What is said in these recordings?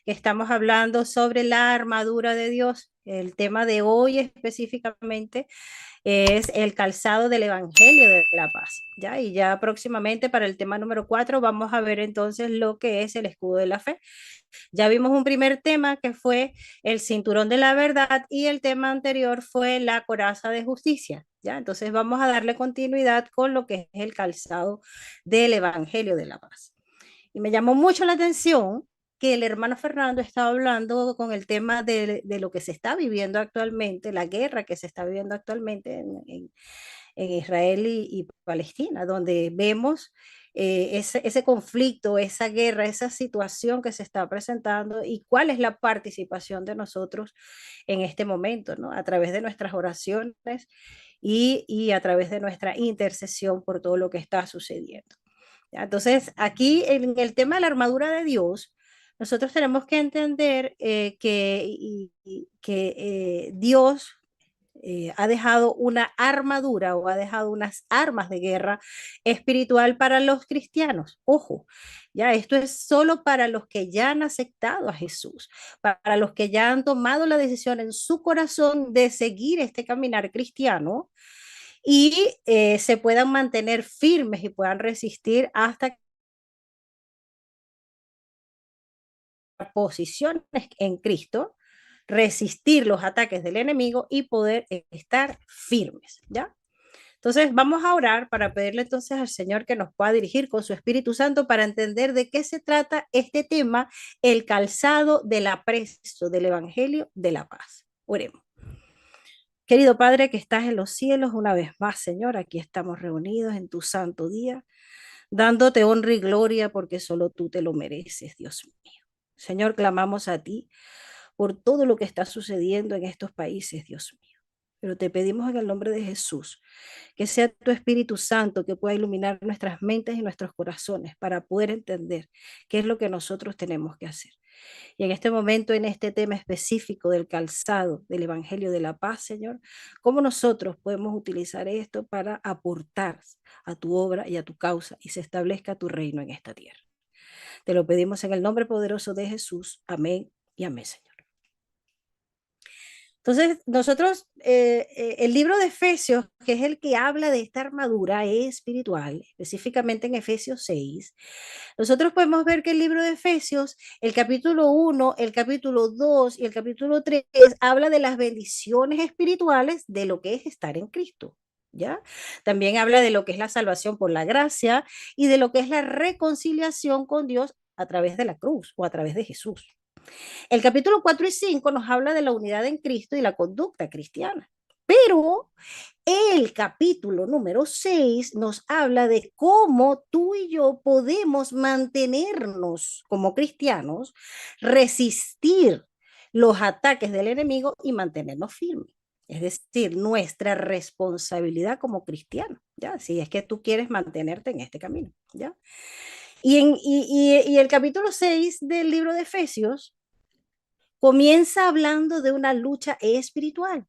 que estamos hablando sobre la armadura de Dios. El tema de hoy específicamente es el calzado del Evangelio de la Paz, ¿ya? Y ya próximamente para el tema número 4 vamos a ver entonces lo que es el escudo de la fe. Ya vimos un primer tema que fue el cinturón de la verdad y el tema anterior fue la coraza de justicia, ¿ya? Entonces vamos a darle continuidad con lo que es el calzado del Evangelio de la Paz. Y me llamó mucho la atención que el hermano Fernando estaba hablando con el tema de lo que se está viviendo actualmente, la guerra que se está viviendo actualmente en Israel y Palestina, donde vemos ese conflicto, esa guerra, esa situación que se está presentando y cuál es la participación de nosotros en este momento, ¿no? A través de nuestras oraciones y a través de nuestra intercesión por todo lo que está sucediendo. Entonces, aquí en el tema de la armadura de Dios, nosotros tenemos que entender que Dios ha dejado una armadura o ha dejado unas armas de guerra espiritual para los cristianos. Ojo, ya esto es solo para los que ya han aceptado a Jesús, para los que ya han tomado la decisión en su corazón de seguir este caminar cristiano y se puedan mantener firmes y puedan resistir hasta posiciones en Cristo, resistir los ataques del enemigo y poder estar firmes, ¿ya? Entonces vamos a orar para pedirle entonces al Señor que nos pueda dirigir con su Espíritu Santo para entender de qué se trata este tema, el calzado del apresto del Evangelio de la paz. Oremos. Querido Padre que estás en los cielos, una vez más, Señor, aquí estamos reunidos en tu santo día, dándote honra y gloria porque solo tú te lo mereces, Dios mío. Señor, clamamos a ti por todo lo que está sucediendo en estos países, Dios mío. Pero te pedimos en el nombre de Jesús que sea tu Espíritu Santo que pueda iluminar nuestras mentes y nuestros corazones para poder entender qué es lo que nosotros tenemos que hacer. Y en este momento, en este tema específico del calzado del Evangelio de la Paz, Señor, ¿cómo nosotros podemos utilizar esto para aportar a tu obra y a tu causa y se establezca tu reino en esta tierra? Te lo pedimos en el nombre poderoso de Jesús. Amén y amén, Señor. Entonces, nosotros, el libro de Efesios, que es el que habla de esta armadura espiritual, específicamente en Efesios 6, nosotros podemos ver que el libro de Efesios, el capítulo 1, el capítulo 2 y el capítulo 3, habla de las bendiciones espirituales de lo que es estar en Cristo. ¿Ya? También habla de lo que es la salvación por la gracia y de lo que es la reconciliación con Dios a través de la cruz o a través de Jesús. El capítulo 4 y 5 nos habla de la unidad en Cristo y la conducta cristiana. Pero el capítulo número 6 nos habla de cómo tú y yo podemos mantenernos como cristianos, resistir los ataques del enemigo y mantenernos firmes. Es decir, nuestra responsabilidad como cristiano, ¿ya? Si es que tú quieres mantenerte en este camino, ¿ya? Y el capítulo 6 del libro de Efesios comienza hablando de una lucha espiritual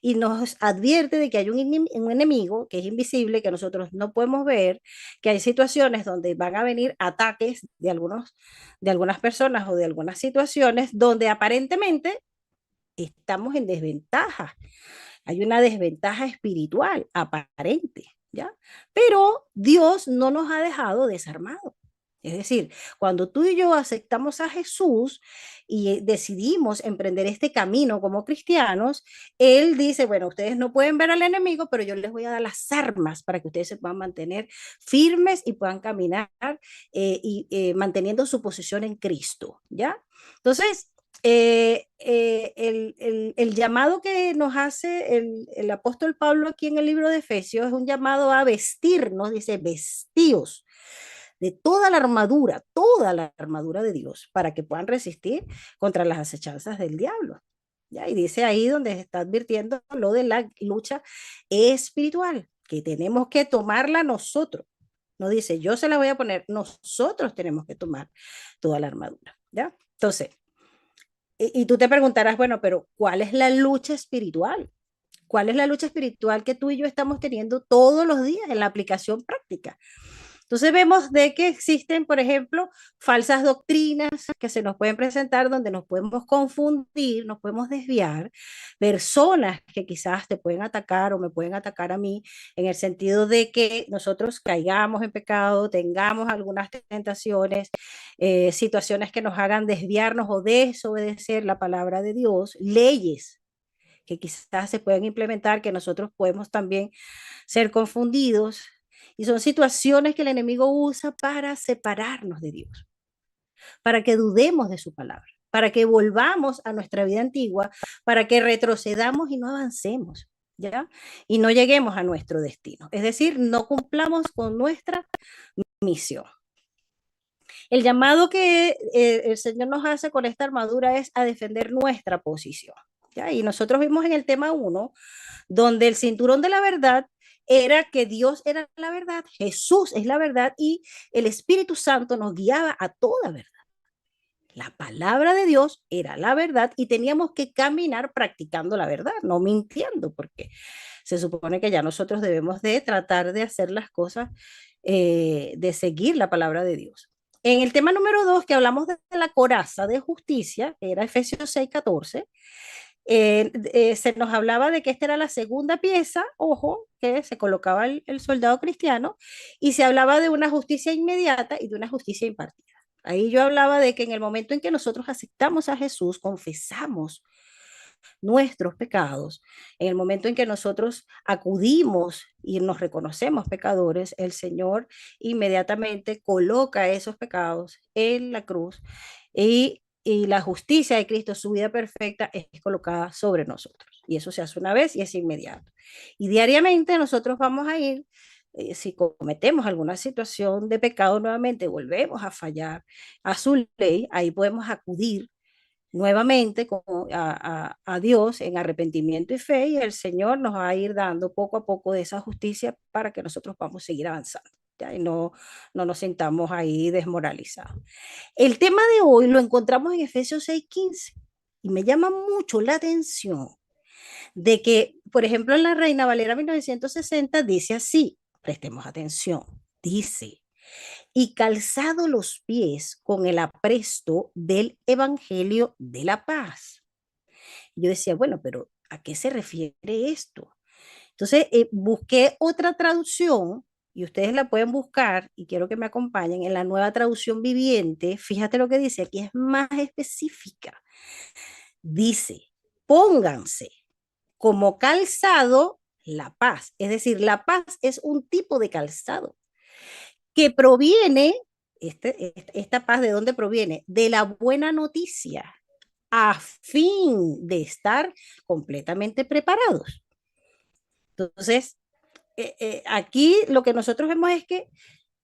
y nos advierte de que hay un enemigo que es invisible, que nosotros no podemos ver, que hay situaciones donde van a venir ataques de algunas personas o de algunas situaciones donde aparentemente estamos en desventaja. Hay una desventaja espiritual aparente, ¿ya? Pero Dios no nos ha dejado desarmados. Es decir, cuando tú y yo aceptamos a Jesús y decidimos emprender este camino como cristianos, Él dice, bueno, ustedes no pueden ver al enemigo, pero yo les voy a dar las armas para que ustedes se puedan mantener firmes y puedan caminar manteniendo su posición en Cristo, ¿ya? Entonces, el llamado que nos hace el apóstol Pablo aquí en el libro de Efesios es un llamado a vestirnos, dice, vestíos de toda la armadura de Dios, para que puedan resistir contra las acechanzas del diablo. ¿Ya? Y dice ahí donde está advirtiendo lo de la lucha espiritual, que tenemos que tomarla nosotros. No dice, yo se la voy a poner, nosotros tenemos que tomar toda la armadura. ¿Ya? Entonces, y tú te preguntarás, bueno, pero ¿cuál es la lucha espiritual? ¿Cuál es la lucha espiritual que tú y yo estamos teniendo todos los días en la aplicación práctica? Entonces vemos de que existen, por ejemplo, falsas doctrinas que se nos pueden presentar donde nos podemos confundir, nos podemos desviar, personas que quizás te pueden atacar o me pueden atacar a mí en el sentido de que nosotros caigamos en pecado, tengamos algunas tentaciones, situaciones que nos hagan desviarnos o desobedecer la palabra de Dios, leyes que quizás se pueden implementar, que nosotros podemos también ser confundidos, y son situaciones que el enemigo usa para separarnos de Dios, para que dudemos de su palabra, para que volvamos a nuestra vida antigua, para que retrocedamos y no avancemos, ¿ya? Y no lleguemos a nuestro destino. Es decir, no cumplamos con nuestra misión. El llamado que el Señor nos hace con esta armadura es a defender nuestra posición. ¿Ya? Y nosotros vimos en el tema 1, donde el cinturón de la verdad era que Dios era la verdad, Jesús es la verdad y el Espíritu Santo nos guiaba a toda verdad. La palabra de Dios era la verdad y teníamos que caminar practicando la verdad, no mintiendo, porque se supone que ya nosotros debemos de tratar de hacer las cosas, de seguir la palabra de Dios. En el tema número 2, que hablamos de la coraza de justicia, que era Efesios 6:14, se nos hablaba de que esta era la segunda pieza, ojo, que se colocaba el soldado cristiano, y se hablaba de una justicia inmediata y de una justicia impartida. Ahí yo hablaba de que en el momento en que nosotros aceptamos a Jesús, confesamos nuestros pecados, en el momento en que nosotros acudimos y nos reconocemos pecadores, el Señor inmediatamente coloca esos pecados en la cruz y la justicia de Cristo, su vida perfecta, es colocada sobre nosotros. Y eso se hace una vez y es inmediato. Y diariamente nosotros vamos a ir, si cometemos alguna situación de pecado nuevamente, volvemos a fallar a su ley, ahí podemos acudir nuevamente a Dios en arrepentimiento y fe, y el Señor nos va a ir dando poco a poco de esa justicia para que nosotros podamos seguir avanzando, ¿ya? Y no nos sintamos ahí desmoralizados. El tema de hoy lo encontramos en Efesios 6:15 y me llama mucho la atención de que, por ejemplo, en la Reina Valera 1960 dice así, prestemos atención, dice, y calzado los pies con el apresto del Evangelio de la paz. Yo decía, bueno, pero ¿a qué se refiere esto? Entonces, busqué otra traducción y ustedes la pueden buscar y quiero que me acompañen en la nueva traducción viviente. Fíjate lo que dice, aquí es más específica. Dice, pónganse como calzado la paz. Es decir, la paz es un tipo de calzado que proviene, esta paz, ¿de dónde proviene? De la buena noticia, a fin de estar completamente preparados. Entonces, aquí lo que nosotros vemos es que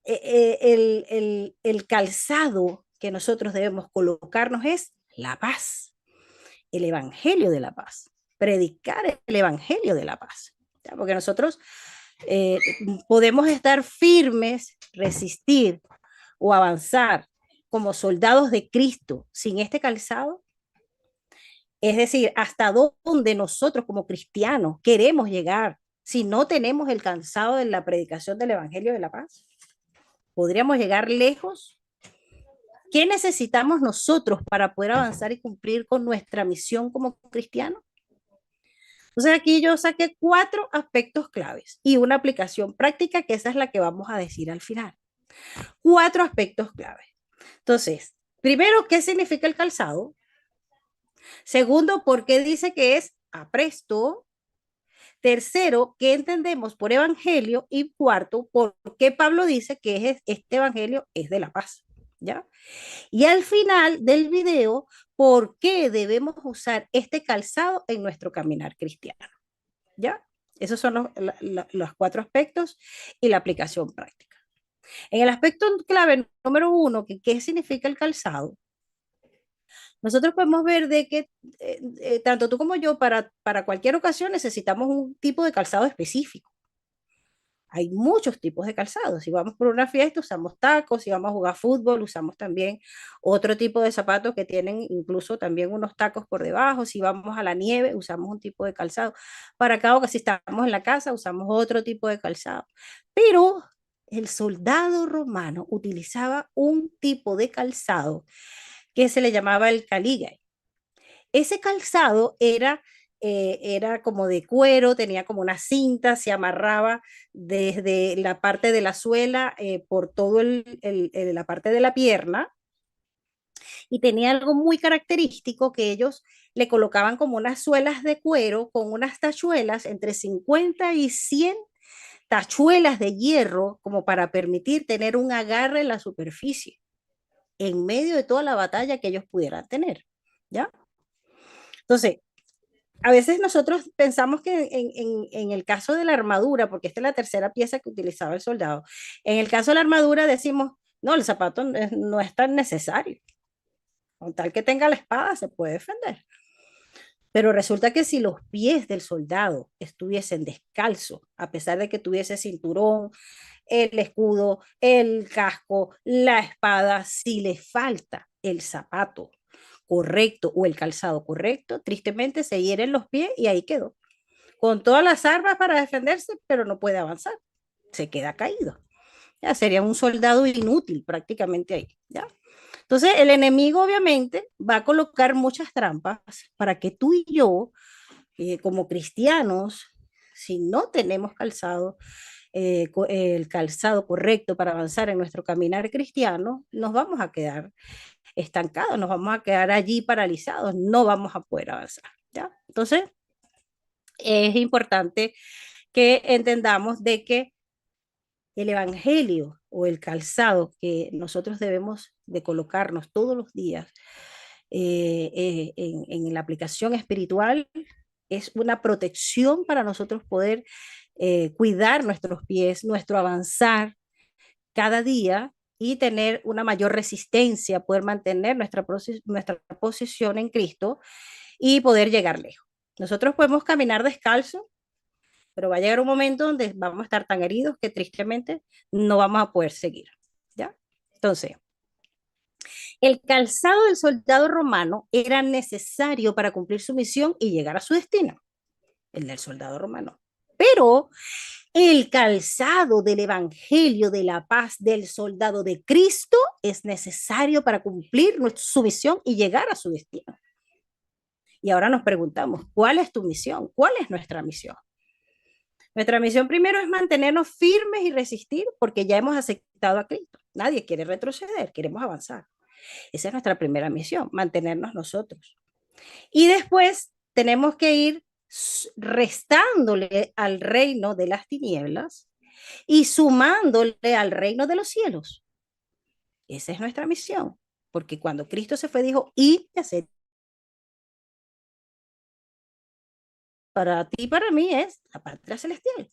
el calzado que nosotros debemos colocarnos es la paz, el evangelio de la paz, predicar el evangelio de la paz. ¿Ya? Porque nosotros eh, podemos estar firmes, resistir o avanzar como soldados de Cristo sin este calzado. Es decir, hasta dónde nosotros como cristianos queremos llegar si no tenemos el calzado de la predicación del Evangelio de la Paz. ¿Podríamos llegar lejos? ¿Qué necesitamos nosotros para poder avanzar y cumplir con nuestra misión como cristianos? Entonces aquí yo saqué 4 aspectos claves y una aplicación práctica, que esa es la que vamos a decir al final. 4 aspectos claves. Entonces, primero, ¿qué significa el calzado? Segundo, ¿por qué dice que es apresto? Tercero, ¿qué entendemos por evangelio? Y cuarto, ¿por qué Pablo dice que este evangelio es de la paz? ¿Ya? Y al final del video, ¿por qué debemos usar este calzado en nuestro caminar cristiano? ¿Ya? Esos son los 4 aspectos y la aplicación práctica. En el aspecto clave número 1, que qué significa el calzado, nosotros podemos ver de que tanto tú como yo para cualquier ocasión necesitamos un tipo de calzado específico. Hay muchos tipos de calzados. Si vamos por una fiesta, usamos tacos. Si vamos a jugar fútbol, usamos también otro tipo de zapatos que tienen incluso también unos tacos por debajo. Si vamos a la nieve, usamos un tipo de calzado. Para cada ocasión, si estamos en la casa, usamos otro tipo de calzado. Pero el soldado romano utilizaba un tipo de calzado que se le llamaba el caligae. Ese calzado era como de cuero, tenía como una cinta, se amarraba desde la parte de la suela por todo la parte de la pierna, y tenía algo muy característico que ellos le colocaban como unas suelas de cuero con unas tachuelas entre 50 y 100 tachuelas de hierro como para permitir tener un agarre en la superficie en medio de toda la batalla que ellos pudieran tener, ¿ya? Entonces, a veces nosotros pensamos que en el caso de la armadura, porque esta es la tercera pieza que utilizaba el soldado, en el caso de la armadura decimos, no, el zapato no es tan necesario, con tal que tenga la espada se puede defender. Pero resulta que si los pies del soldado estuviesen descalzos, a pesar de que tuviese cinturón, el escudo, el casco, la espada, si le falta el zapato correcto o el calzado correcto, tristemente se hieren los pies y ahí quedó. Con todas las armas para defenderse, pero no puede avanzar. Se queda caído. Ya sería un soldado inútil prácticamente ahí. ¿Ya? Entonces, el enemigo obviamente va a colocar muchas trampas para que tú y yo, como cristianos, si no tenemos calzado, el calzado correcto para avanzar en nuestro caminar cristiano, nos vamos a quedar estancados, nos vamos a quedar allí paralizados, no vamos a poder avanzar. ¿Ya? Entonces, es importante que entendamos de que el evangelio o el calzado que nosotros debemos de colocarnos todos los días en la aplicación espiritual es una protección para nosotros poder cuidar nuestros pies, nuestro avanzar cada día y tener una mayor resistencia, poder mantener nuestra posición en Cristo y poder llegar lejos. Nosotros podemos caminar descalzo, pero va a llegar un momento donde vamos a estar tan heridos que tristemente no vamos a poder seguir. ¿Ya? Entonces, el calzado del soldado romano era necesario para cumplir su misión y llegar a su destino, el del soldado romano. Pero el calzado del Evangelio de la paz del soldado de Cristo es necesario para cumplir su misión y llegar a su destino. Y ahora nos preguntamos, ¿cuál es tu misión? ¿Cuál es nuestra misión? Nuestra misión primero es mantenernos firmes y resistir porque ya hemos aceptado a Cristo. Nadie quiere retroceder, queremos avanzar. Esa es nuestra primera misión, mantenernos nosotros. Y después tenemos que ir restándole al reino de las tinieblas y sumándole al reino de los cielos. Esa es nuestra misión, porque cuando Cristo se fue dijo, y hacer para ti y para mí es la patria celestial,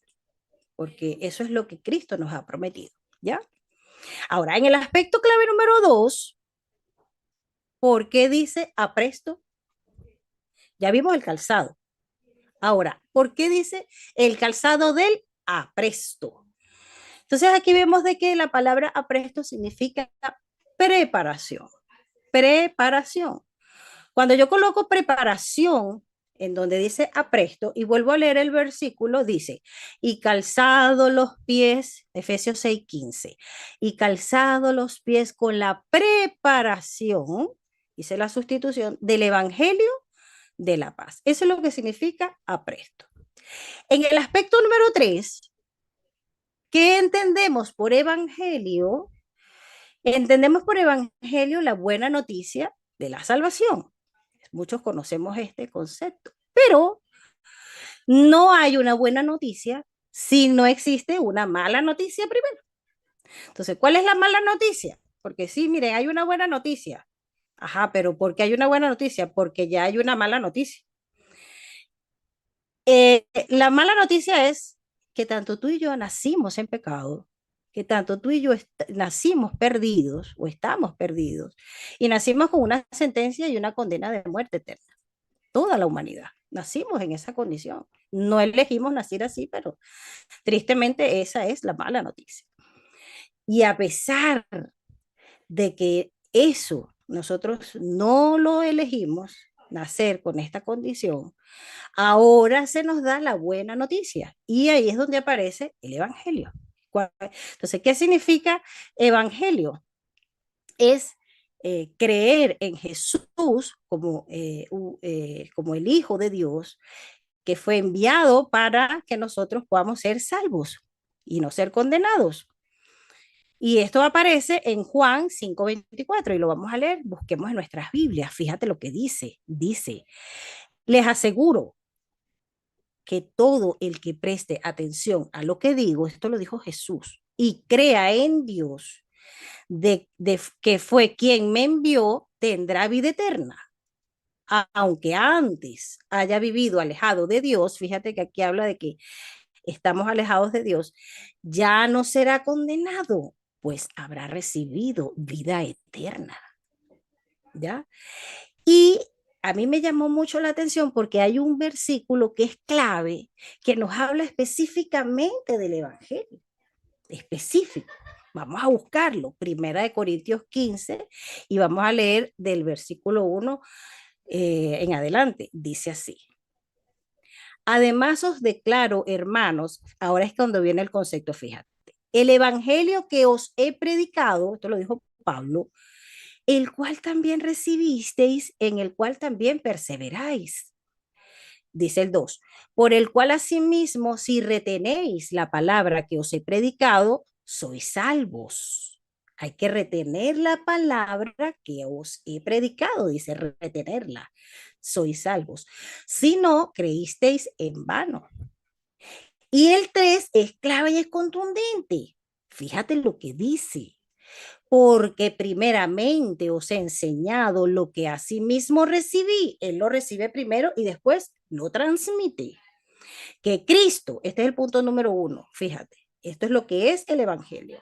porque eso es lo que Cristo nos ha prometido, ¿ya? Ahora, en el aspecto clave número 2, ¿por qué dice apresto? Ya vimos el calzado. Ahora, ¿por qué dice el calzado del apresto? Entonces aquí vemos de que la palabra apresto significa preparación. Preparación. Cuando yo coloco preparación en donde dice apresto y vuelvo a leer el versículo, dice, y calzado los pies, Efesios 6:15, y calzado los pies con la preparación, dice la sustitución, del Evangelio de la paz. Eso es lo que significa apresto. En el aspecto número 3, ¿qué entendemos por evangelio? Entendemos por evangelio la buena noticia de la salvación. Muchos conocemos este concepto, pero no hay una buena noticia si no existe una mala noticia primero. Entonces, ¿cuál es la mala noticia? Porque sí, miren, hay una buena noticia. Ajá, pero ¿por qué hay una buena noticia? Porque ya hay una mala noticia. La mala noticia es que tanto tú y yo nacimos en pecado, que tanto tú y yo nacimos perdidos o estamos perdidos y nacimos con una sentencia y una condena de muerte eterna. Toda la humanidad. Nacimos en esa condición. No elegimos nacer así, pero tristemente esa es la mala noticia. Y a pesar de que eso nosotros no lo elegimos, nacer con esta condición, ahora se nos da la buena noticia y ahí es donde aparece el Evangelio. Entonces, ¿qué significa evangelio? Es creer en Jesús como el Hijo de Dios, que fue enviado para que nosotros podamos ser salvos y no ser condenados. Y esto aparece en Juan 5:24 y lo vamos a leer, busquemos en nuestras Biblias, fíjate lo que dice, les aseguro que todo el que preste atención a lo que digo, esto lo dijo Jesús, y crea en Dios, de que fue quien me envió, tendrá vida eterna. Aunque antes haya vivido alejado de Dios, fíjate que aquí habla de que estamos alejados de Dios, ya no será condenado, pues habrá recibido vida eterna. ¿Ya? Y a mí me llamó mucho la atención porque hay un versículo que es clave, que nos habla específicamente del Evangelio, específico. Vamos a buscarlo, Primera de Corintios 15, y vamos a leer del versículo 1 en adelante. Dice así: además os declaro, hermanos, ahora es cuando viene el concepto, fíjate, el evangelio que os he predicado, esto lo dijo Pablo, el cual también recibisteis, en el cual también perseveráis. Dice el 2, por el cual asimismo, si retenéis la palabra que os he predicado, sois salvos. Hay que retener la palabra que os he predicado, dice retenerla. Sois salvos. Si no, creísteis en vano. Y el 3 es clave y es contundente. Fíjate lo que dice. Porque primeramente os he enseñado lo que asimismo recibí. Él lo recibe primero y después lo transmite. Que Cristo, este es el punto número 1, fíjate, esto es lo que es el Evangelio.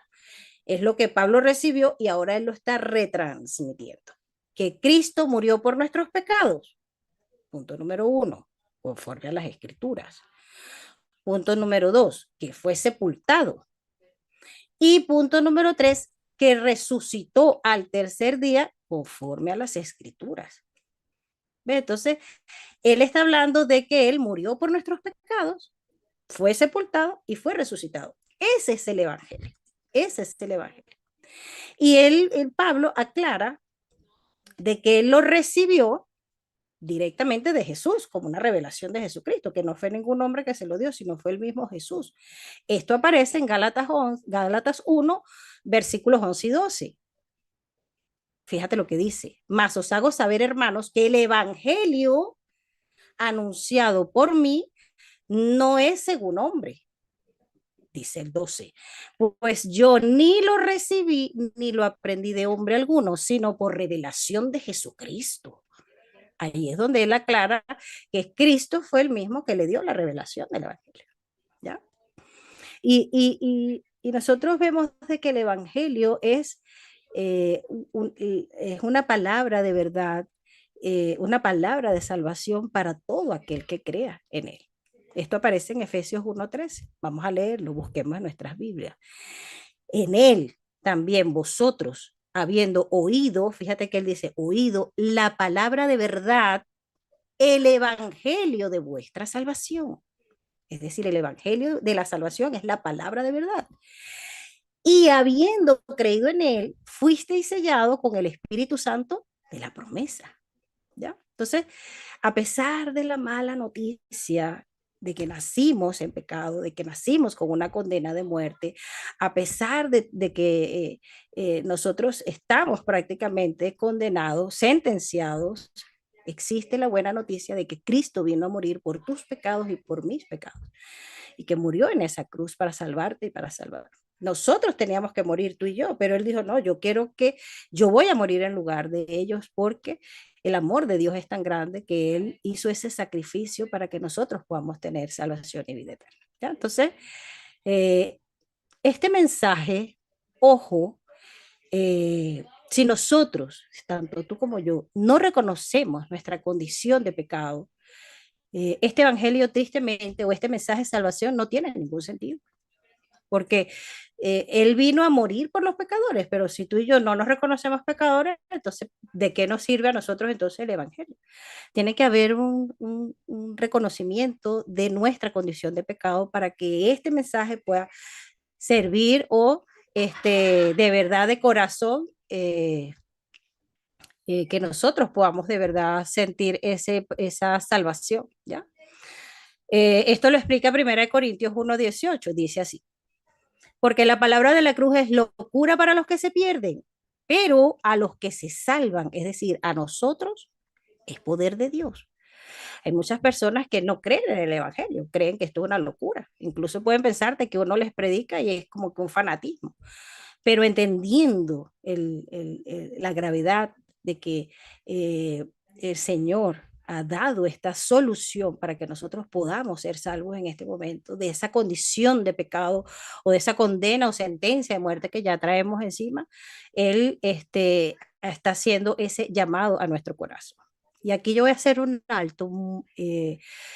Es lo que Pablo recibió y ahora él lo está retransmitiendo. Que Cristo murió por nuestros pecados. Punto número 1, conforme a las Escrituras. Punto número 2, que fue sepultado. Y punto número 3, que resucitó al tercer día conforme a las Escrituras. ¿Ve? Entonces, él está hablando de que él murió por nuestros pecados, fue sepultado y fue resucitado. Ese es el Evangelio. Ese es el Evangelio. Y el Pablo aclara de que él lo recibió directamente de Jesús, como una revelación de Jesucristo, que no fue ningún hombre que se lo dio, sino fue el mismo Jesús. Esto aparece en Gálatas 1, versículos 11 y 12. Fíjate lo que dice. Mas os hago saber, hermanos, que el evangelio anunciado por mí no es según hombre, dice el 12. Pues yo ni lo recibí ni lo aprendí de hombre alguno, sino por revelación de Jesucristo. Ahí es donde él aclara que Cristo fue el mismo que le dio la revelación del evangelio. ¿Ya? Y nosotros vemos de que el evangelio es una palabra de verdad, una palabra de salvación para todo aquel que crea en él. Esto aparece en Efesios 1:13. Vamos a leerlo, busquemos en nuestras Biblias. En él también vosotros, habiendo oído, fíjate que él dice, oído la palabra de verdad, el evangelio de vuestra salvación. Es decir, el evangelio de la salvación es la palabra de verdad. Y habiendo creído en él, fuisteis sellado con el Espíritu Santo de la promesa. ¿Ya? Entonces, a pesar de la mala noticia de que nacimos en pecado, de que nacimos con una condena de muerte, a pesar de que nosotros estamos prácticamente condenados, sentenciados, existe la buena noticia de que Cristo vino a morir por tus pecados y por mis pecados, y que murió en esa cruz para salvarte y para salvar. Nosotros teníamos que morir tú y yo, pero él dijo, no, yo voy a morir en lugar de ellos porque el amor de Dios es tan grande que él hizo ese sacrificio para que nosotros podamos tener salvación y vida eterna. ¿Ya? Entonces, eh, este mensaje, ojo, si nosotros, tanto tú como yo, no reconocemos nuestra condición de pecado, este evangelio tristemente o este mensaje de salvación no tiene ningún sentido, porque él vino a morir por los pecadores, pero si tú y yo no nos reconocemos pecadores, entonces, ¿de qué nos sirve a nosotros entonces el evangelio? Tiene que haber un reconocimiento de nuestra condición de pecado para que este mensaje pueda servir o de verdad de corazón, que nosotros podamos de verdad sentir esa salvación, ¿ya? Esto lo explica 1 Corintios 1:18, dice así: porque la palabra de la cruz es locura para los que se pierden, pero a los que se salvan, es decir, a nosotros, es poder de Dios. Hay muchas personas que no creen en el Evangelio, creen que esto es una locura. Incluso pueden pensar de que uno les predica y es como que un fanatismo. Pero entendiendo la gravedad de que el Señor ha dado esta solución para que nosotros podamos ser salvos en este momento de esa condición de pecado o de esa condena o sentencia de muerte que ya traemos encima, Él está haciendo ese llamado a nuestro corazón. Y aquí yo voy a hacer un alto.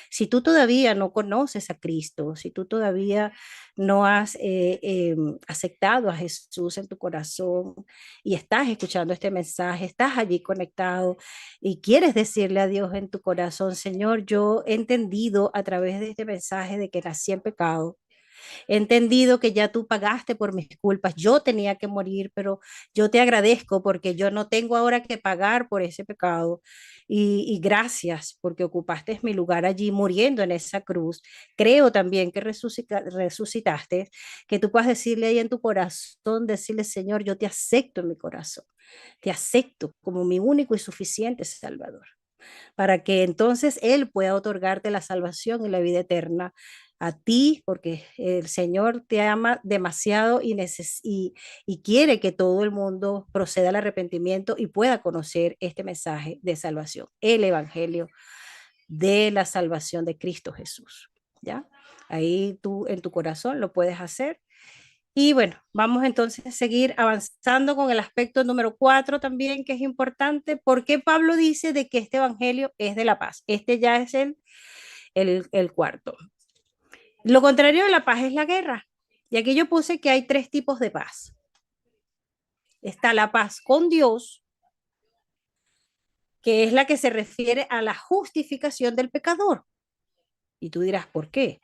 Si tú todavía no conoces a Cristo, si tú todavía no has aceptado a Jesús en tu corazón y estás escuchando este mensaje, estás allí conectado y quieres decirle a Dios en tu corazón: Señor, yo he entendido a través de este mensaje de que nací en pecado. He entendido que ya tú pagaste por mis culpas. Yo tenía que morir, pero yo te agradezco porque yo no tengo ahora que pagar por ese pecado. Y gracias porque ocupaste mi lugar allí muriendo en esa cruz. Creo también que resucitaste, que tú puedas decirle ahí en tu corazón, decirle: Señor, yo te acepto en mi corazón. Te acepto como mi único y suficiente Salvador, para que entonces Él pueda otorgarte la salvación y la vida eterna a ti, porque el Señor te ama demasiado y quiere que todo el mundo proceda al arrepentimiento y pueda conocer este mensaje de salvación, el Evangelio de la salvación de Cristo Jesús. ¿Ya? Ahí tú en tu corazón lo puedes hacer. Y bueno, vamos entonces a seguir avanzando con el aspecto número 4 también, que es importante. ¿Por qué Pablo dice de que este evangelio es de la paz? Este ya es el cuarto. Lo contrario de la paz es la guerra. Y aquí yo puse que hay 3 tipos de paz. Está la paz con Dios, que es la que se refiere a la justificación del pecador. Y tú dirás, ¿por qué?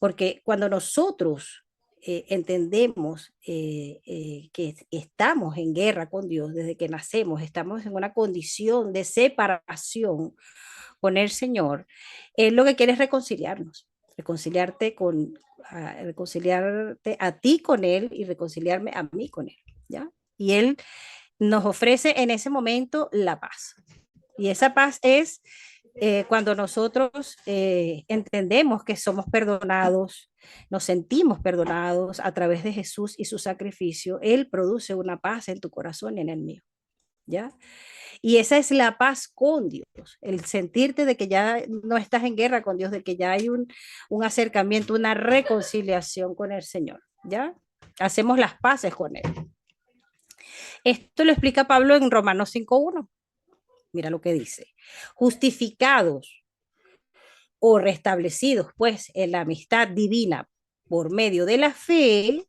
Porque cuando nosotros entendemos que estamos en guerra con Dios desde que nacemos, estamos en una condición de separación con el Señor, Él lo que quiere es reconciliarnos, reconciliarte a ti con Él y reconciliarme a mí con Él, ¿ya? Y Él nos ofrece en ese momento la paz. Y esa paz es cuando nosotros entendemos que somos perdonados, nos sentimos perdonados a través de Jesús y su sacrificio. Él produce una paz en tu corazón y en el mío, ¿ya? Y esa es la paz con Dios, el sentirte de que ya no estás en guerra con Dios, de que ya hay un acercamiento, una reconciliación con el Señor, ¿ya? Hacemos las paces con Él. Esto lo explica Pablo en Romanos 5:1. Mira lo que dice: justificados o restablecidos pues en la amistad divina por medio de la fe,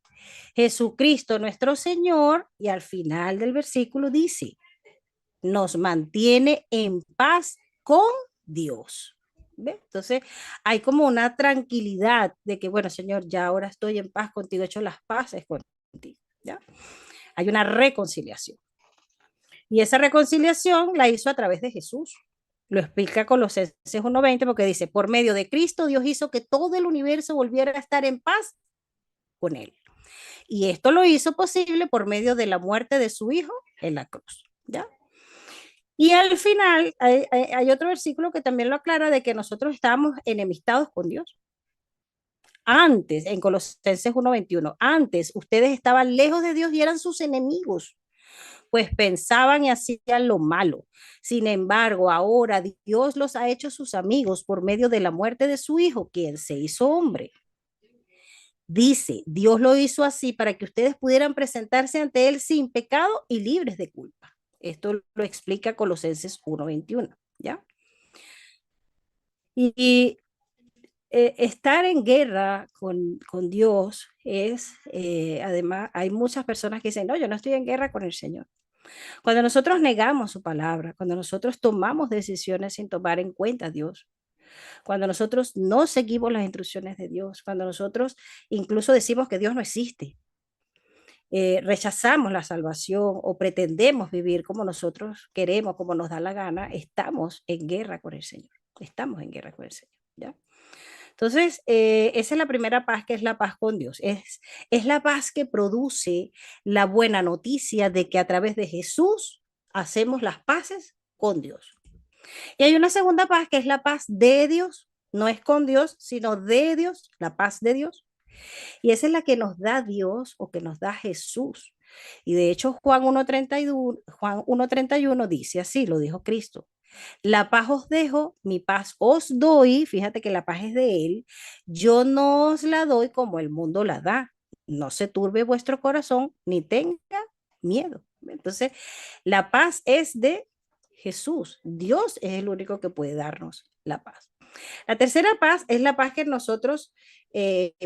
Jesucristo nuestro Señor, y al final del versículo dice: nos mantiene en paz con Dios. ¿Ve? Entonces hay como una tranquilidad de que, bueno, Señor, ya ahora estoy en paz contigo, he hecho las paces contigo, ¿ya? Hay una reconciliación. Y esa reconciliación la hizo a través de Jesús. Lo explica Colosenses 1:20 porque dice: por medio de Cristo Dios hizo que todo el universo volviera a estar en paz con Él. Y esto lo hizo posible por medio de la muerte de su Hijo en la cruz, ¿ya? Y al final hay otro versículo que también lo aclara, de que nosotros estábamos enemistados con Dios. Antes, en Colosenses 1:21, antes ustedes estaban lejos de Dios y eran sus enemigos, pues pensaban y hacían lo malo. Sin embargo, ahora Dios los ha hecho sus amigos por medio de la muerte de su Hijo, quien se hizo hombre. Dice, Dios lo hizo así para que ustedes pudieran presentarse ante Él sin pecado y libres de culpa. Esto lo explica Colosenses 1:21, ¿ya? Y estar en guerra con Dios es, además, hay muchas personas que dicen: no, yo no estoy en guerra con el Señor. Cuando nosotros negamos su palabra, cuando nosotros tomamos decisiones sin tomar en cuenta a Dios, Cuando nosotros no seguimos las instrucciones de Dios, cuando nosotros incluso decimos que Dios no existe, rechazamos la salvación o pretendemos vivir como nosotros queremos, como nos da la gana, estamos en guerra con el Señor. Estamos en guerra con el Señor. ¿Ya? Entonces, esa es la primera paz, que es la paz con Dios. Es la paz que produce la buena noticia de que a través de Jesús hacemos las paces con Dios. Y hay una segunda paz, que es la paz de Dios. No es con Dios, sino de Dios, la paz de Dios. Y esa es la que nos da Dios o que nos da Jesús. Y de hecho Juan 1:31 dice así, lo dijo Cristo. La paz os dejo, mi paz os doy. Fíjate que la paz es de Él. Yo no os la doy como el mundo la da. No se turbe vuestro corazón ni tenga miedo. Entonces, la paz es de Jesús. Dios es el único que puede darnos la paz. La tercera paz es la paz que nosotros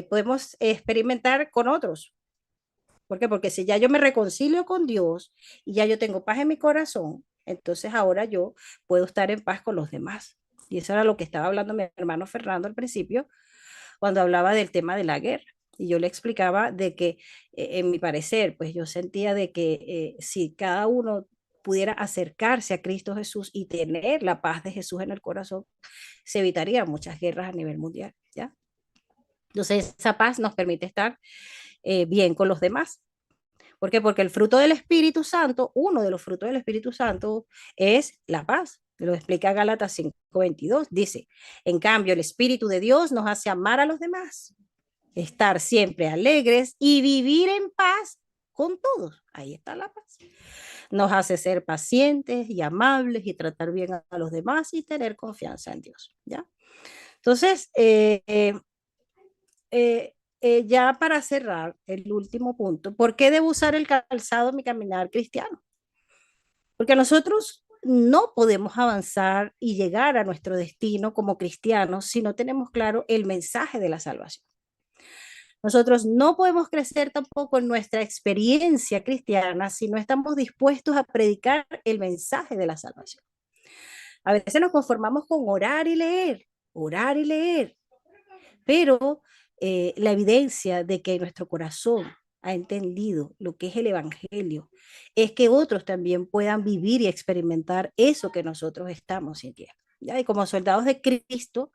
podemos experimentar con otros. ¿Por qué? Porque si ya yo me reconcilio con Dios y ya yo tengo paz en mi corazón, entonces ahora yo puedo estar en paz con los demás. Y eso era lo que estaba hablando mi hermano Fernando al principio, cuando hablaba del tema de la guerra. Y yo le explicaba de que, en mi parecer, pues yo sentía de que si cada uno pudiera acercarse a Cristo Jesús y tener la paz de Jesús en el corazón, se evitarían muchas guerras a nivel mundial, ¿ya? Entonces, esa paz nos permite estar bien con los demás. ¿Por qué? Porque el fruto del Espíritu Santo, uno de los frutos del Espíritu Santo es la paz. Lo explica Gálatas 5:22. Dice, en cambio, el Espíritu de Dios nos hace amar a los demás, estar siempre alegres y vivir en paz con todos. Ahí está la paz. Nos hace ser pacientes y amables y tratar bien a los demás y tener confianza en Dios. ¿Ya? Entonces, ya para cerrar el último punto, ¿por qué debo usar el calzado en mi caminar cristiano? Porque nosotros no podemos avanzar y llegar a nuestro destino como cristianos si no tenemos claro el mensaje de la salvación. Nosotros no podemos crecer tampoco en nuestra experiencia cristiana si no estamos dispuestos a predicar el mensaje de la salvación. A veces nos conformamos con orar y leer, pero la evidencia de que nuestro corazón ha entendido lo que es el Evangelio es que otros también puedan vivir y experimentar eso que nosotros estamos sintiendo. ¿Ya? Y como soldados de Cristo,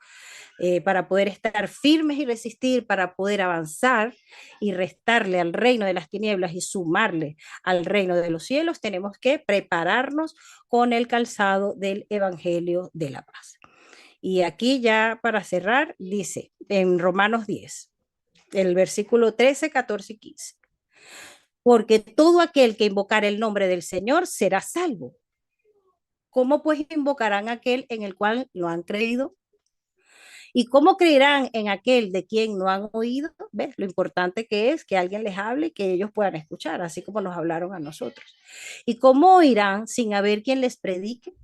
para poder estar firmes y resistir, para poder avanzar y restarle al reino de las tinieblas y sumarle al reino de los cielos, tenemos que prepararnos con el calzado del Evangelio de la paz. Y aquí ya para cerrar, dice en Romanos 10, el versículo 13, 14 y 15. Porque todo aquel que invocar el nombre del Señor será salvo. ¿Cómo pues invocarán aquel en el cual no han creído? ¿Y cómo creerán en aquel de quien no han oído? ¿Ves? Lo importante que es que alguien les hable y que ellos puedan escuchar, así como nos hablaron a nosotros. ¿Y cómo oirán sin haber quien les predique?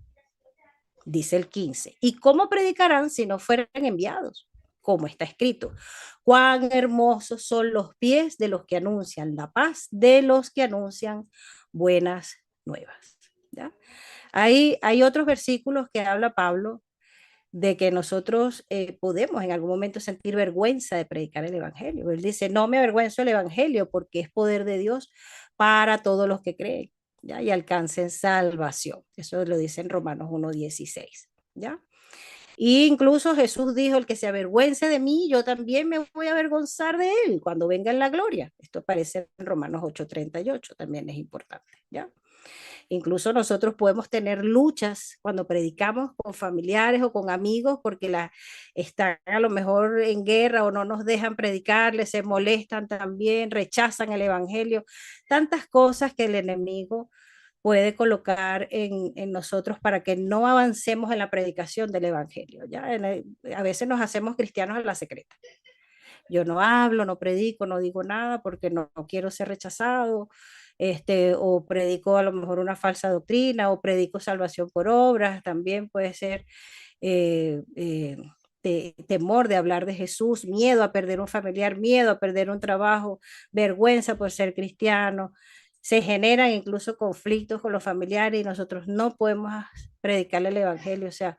Dice el 15. ¿Y cómo predicarán si no fueran enviados? Como está escrito, cuán hermosos son los pies de los que anuncian la paz, de los que anuncian buenas nuevas. ¿Ya? Hay otros versículos que habla Pablo de que nosotros podemos en algún momento sentir vergüenza de predicar el Evangelio. Él dice, no me avergüenzo del Evangelio porque es poder de Dios para todos los que creen, ¿ya? Y alcancen salvación. Eso lo dice en Romanos 1:16, ¿ya? Y incluso Jesús dijo, el que se avergüence de mí, yo también me voy a avergonzar de él cuando venga en la gloria. Esto aparece en Romanos 8:38, también es importante, ¿ya? Incluso nosotros podemos tener luchas cuando predicamos con familiares o con amigos porque están a lo mejor en guerra o no nos dejan predicarles, se molestan también, rechazan el Evangelio, tantas cosas que el enemigo puede colocar en nosotros para que no avancemos en la predicación del Evangelio. ¿Ya? A veces nos hacemos cristianos en la secreta. Yo no hablo, no predico, no digo nada porque no quiero ser rechazado, o predico a lo mejor una falsa doctrina, o predico salvación por obras, también puede ser eh, eh, temor de hablar de Jesús, miedo a perder un familiar, miedo a perder un trabajo, vergüenza por ser cristiano. Se generan incluso conflictos con los familiares y nosotros no podemos predicarle el Evangelio. O sea,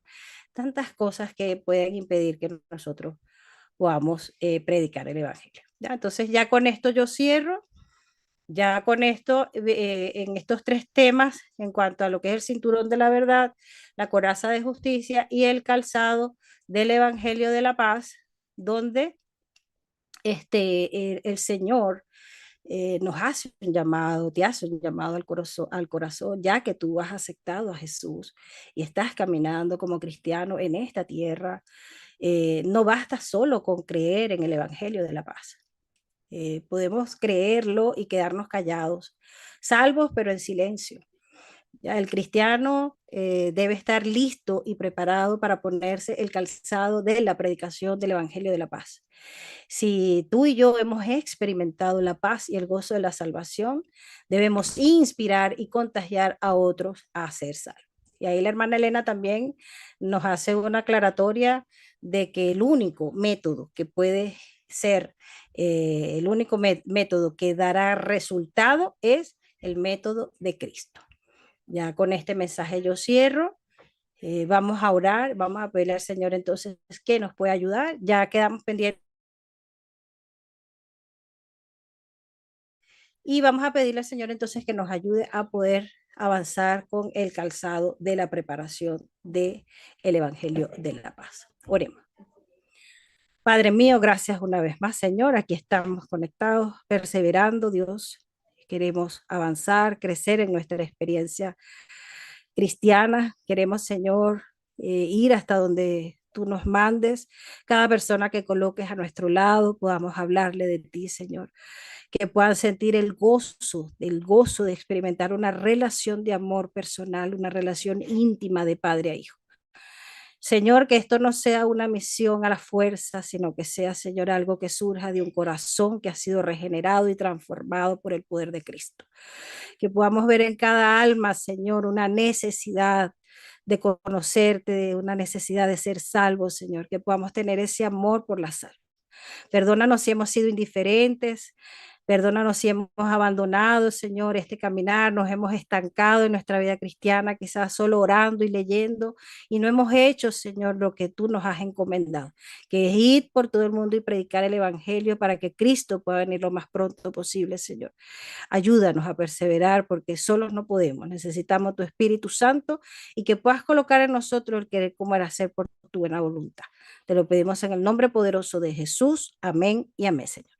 tantas cosas que pueden impedir que nosotros podamos predicar el Evangelio. ¿Ya? Entonces ya con esto yo cierro. Ya con esto, en estos tres temas, en cuanto a lo que es el cinturón de la verdad, la coraza de justicia y el calzado del Evangelio de la paz, donde el Señor nos hace un llamado, te hace un llamado al corazón, ya que tú has aceptado a Jesús y estás caminando como cristiano en esta tierra. No basta solo con creer en el Evangelio de la paz. Podemos creerlo y quedarnos callados, salvos pero en silencio. Ya, el cristiano debe estar listo y preparado para ponerse el calzado de la predicación del Evangelio de la paz. Si tú y yo hemos experimentado la paz y el gozo de la salvación, debemos inspirar y contagiar a otros a ser salvos. Y ahí la hermana Elena también nos hace una aclaratoria de que el único método que puede ser, el único método que dará resultado es el método de Cristo. Ya con este mensaje yo cierro. Vamos a orar, vamos a pedirle al Señor entonces que nos pueda ayudar. Ya quedamos pendientes y vamos a pedirle al Señor entonces que nos ayude a poder avanzar con el calzado de la preparación del Evangelio de la Paz. Oremos. Padre mío, gracias una vez más, Señor. Aquí estamos conectados, perseverando, Dios. Queremos avanzar, crecer en nuestra experiencia cristiana. Queremos, Señor, ir hasta donde tú nos mandes. Cada persona que coloques a nuestro lado, podamos hablarle de ti, Señor. Que puedan sentir el gozo de experimentar una relación de amor personal, una relación íntima de padre a hijo. Señor, que esto no sea una misión a la fuerza, sino que sea, Señor, algo que surja de un corazón que ha sido regenerado y transformado por el poder de Cristo. Que podamos ver en cada alma, Señor, una necesidad de conocerte, una necesidad de ser salvos, Señor. Que podamos tener ese amor por la salvación. Perdónanos si hemos sido indiferentes, perdónanos si hemos abandonado, Señor, este caminar, nos hemos estancado en nuestra vida cristiana, quizás solo orando y leyendo, y no hemos hecho, Señor, lo que tú nos has encomendado, que es ir por todo el mundo y predicar el Evangelio para que Cristo pueda venir lo más pronto posible, Señor. Ayúdanos a perseverar porque solos no podemos, necesitamos tu Espíritu Santo y que puedas colocar en nosotros el querer como era hacer por tu buena voluntad. Te lo pedimos en el nombre poderoso de Jesús. Amén y amén, Señor.